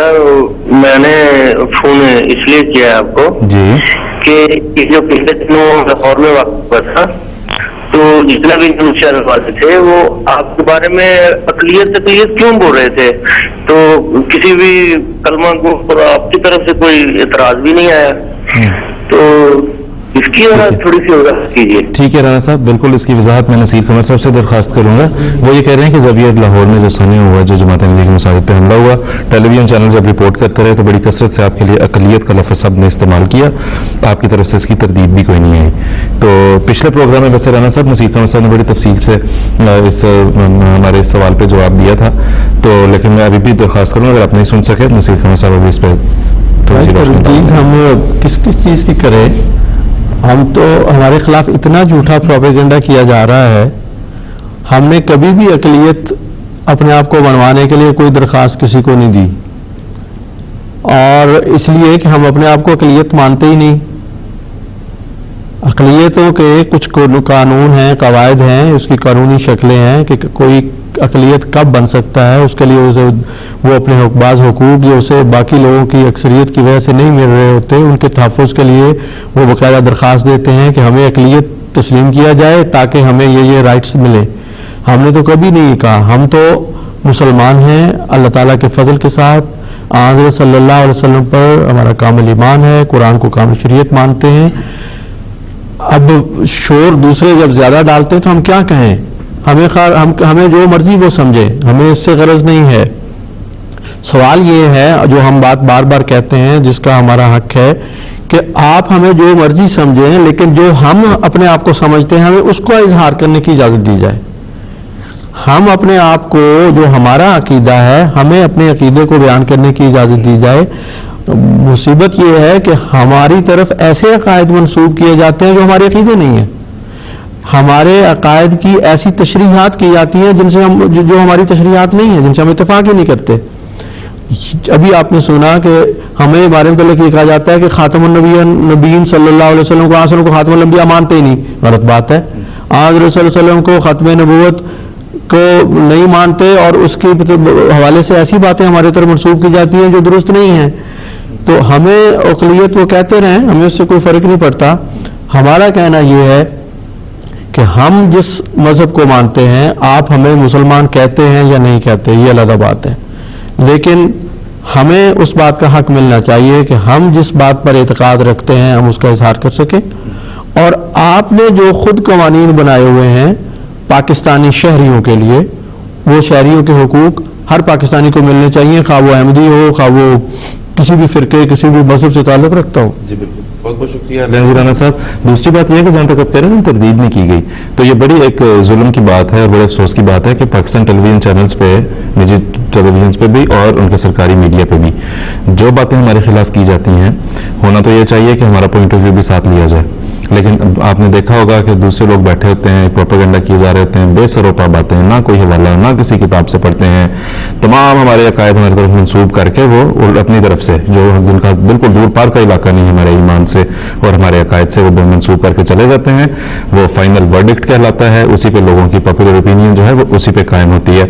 سر میں نے فون اس لیے کیا ہے آپ کو جی کہ یہ جو پچھلے دنوں لاہور میں واقع ہوا تھا تو جتنا بھی نیوز چینل والے تھے وہ آپ کے بارے میں اقلیت کیوں بول رہے تھے، تو کسی بھی کلمہ کو اور آپ کی طرف سے کوئی اعتراض بھی نہیں آیا، تو اس کی تھوڑی سی وضاحت کیجیے۔ ٹھیک ہے رانا صاحب، بالکل اس کی وضاحت میں نصیر قمر صاحب سے درخواست کروں گا۔ وہ یہ کہہ رہے ہیں کہ جب یہ لاہور میں جو سنے ہوا جو جماعت احمدیہ کے مساجد پہ حملہ ہوا، ٹیلی ویژن چینل جب رپورٹ کرتے رہے تو بڑی کثرت سے آپ کے لیے اقلیت کا لفظ سب نے استعمال کیا، آپ کی طرف سے اس کی تردید بھی کوئی نہیں آئی۔ تو پچھلے پروگرام میں ویسے رانا صاحب نصیر قمر صاحب نے بڑی تفصیل سے ہمارے اس سوال پہ جواب دیا تھا، تو لیکن میں ابھی بھی درخواست کروں اگر آپ نہیں سن سکے نصیر قمر صاحب ابھی اس پہ تردید ہم کس چیز کی کریں؟ ہم تو ہمارے خلاف اتنا جھوٹا پروپیگنڈا کیا جا رہا ہے، ہم نے کبھی بھی اقلیت اپنے آپ کو بنوانے کے لیے کوئی درخواست کسی کو نہیں دی، اور اس لیے کہ ہم اپنے آپ کو اقلیت مانتے ہی نہیں۔ اقلیتوں کے کچھ قانون ہیں، قواعد ہیں، اس کی قانونی شکلیں ہیں کہ کوئی اقلیت کب بن سکتا ہے، اس کے لیے وہ اپنے بعض حقوق جو اسے باقی لوگوں کی اکثریت کی وجہ سے نہیں مل رہے ہوتے، ان کے تحفظ کے لیے وہ باقاعدہ درخواست دیتے ہیں کہ ہمیں اقلیت تسلیم کیا جائے تاکہ ہمیں یہ رائٹس ملے۔ ہم نے تو کبھی نہیں کہا، ہم تو مسلمان ہیں اللہ تعالیٰ کے فضل کے ساتھ، حضرت صلی اللہ علیہ وسلم پر ہمارا کامل ایمان ہے، قرآن کو کامل شریعت مانتے ہیں۔ اب شور دوسرے جب زیادہ ڈالتے ہیں تو ہم کیا کہیں؟ ہمیں جو مرضی وہ سمجھے، ہمیں اس سے غرض نہیں ہے۔ سوال یہ ہے جو ہم بار بار کہتے ہیں، جس کا ہمارا حق ہے کہ آپ ہمیں جو مرضی سمجھیں، لیکن جو ہم اپنے آپ کو سمجھتے ہیں ہمیں اس کو اظہار کرنے کی اجازت دی جائے۔ ہم اپنے آپ کو جو ہمارا عقیدہ ہے ہمیں اپنے عقیدے کو بیان کرنے کی اجازت دی جائے۔ مصیبت یہ ہے کہ ہماری طرف ایسے عقائد منسوب کیے جاتے ہیں جو ہمارے عقیدے نہیں ہیں، ہمارے عقائد کی ایسی تشریحات کی جاتی ہیں جن سے جو ہماری تشریحات نہیں ہیں، جن سے ہم اتفاق ہی نہیں کرتے۔ ابھی آپ نے سنا کہ ہمیں بارے میں یہ کہا جاتا ہے کہ خاتم النبیین صلی اللہ علیہ وسلم کو خاتم الانبیاء مانتے ہی نہیں، غلط بات ہے۔ حضرت صلی اللہ علیہ وسلم کو ختم نبوت کو نہیں مانتے، اور اس کے حوالے سے ایسی باتیں ہمارے طرف منسوب کی جاتی ہیں جو درست نہیں ہیں۔ تو ہمیں اقلیت وہ کہتے رہیں، ہمیں اس سے کوئی فرق نہیں پڑتا۔ ہمارا کہنا یہ ہے کہ ہم جس مذہب کو مانتے ہیں، آپ ہمیں مسلمان کہتے ہیں یا نہیں کہتے یہ علیحدہ بات ہے، لیکن ہمیں اس بات کا حق ملنا چاہیے کہ ہم جس بات پر اعتقاد رکھتے ہیں ہم اس کا اظہار کر سکیں۔ اور آپ نے جو خود قوانین بنائے ہوئے ہیں پاکستانی شہریوں کے لیے، وہ شہریوں کے حقوق ہر پاکستانی کو ملنے چاہیے، خواہ وہ احمدی ہو، خواہ وہ کسی بھی فرقے کسی بھی مذہب سے تعلق رکھتا ہو۔ جی بالکل، بہت بہت شکریہ رانا صاحب۔ دوسری بات یہ ہے کہ جہاں تک آپ کہہ رہے ہیں تردید نہیں کی گئی، تو یہ بڑی ایک ظلم کی بات ہے اور بڑے افسوس کی بات ہے کہ پاکستان ٹیلی ویژن چینلز پہ، نجی ٹیلی ویژنز پہ بھی اور ان کے سرکاری میڈیا پہ بھی جو باتیں ہمارے خلاف کی جاتی ہیں، ہونا تو یہ چاہیے کہ ہمارا پوائنٹ آف ویو بھی ساتھ لیا جائے، لیکن آپ نے دیکھا ہوگا کہ دوسرے لوگ بیٹھے ہوتے ہیں، پروپیگنڈا کیے جا رہے ہوتے ہیں، بے سروپا باتیں، نہ کوئی حوالہ نہ کسی کتاب سے پڑھتے ہیں، تمام ہمارے عقائد ہماری طرف منسوب کر کے وہ اپنی طرف سے جو جن کا بالکل دور پار کا علاقہ نہیں ہمارے ایمان سے اور ہمارے عقائد سے، وہ منسوب کر کے چلے جاتے ہیں۔ وہ فائنل ورڈکٹ کہلاتا ہے، اسی پہ لوگوں کی پاپولر اوپینین جو ہے وہ اسی پہ قائم ہوتی ہے۔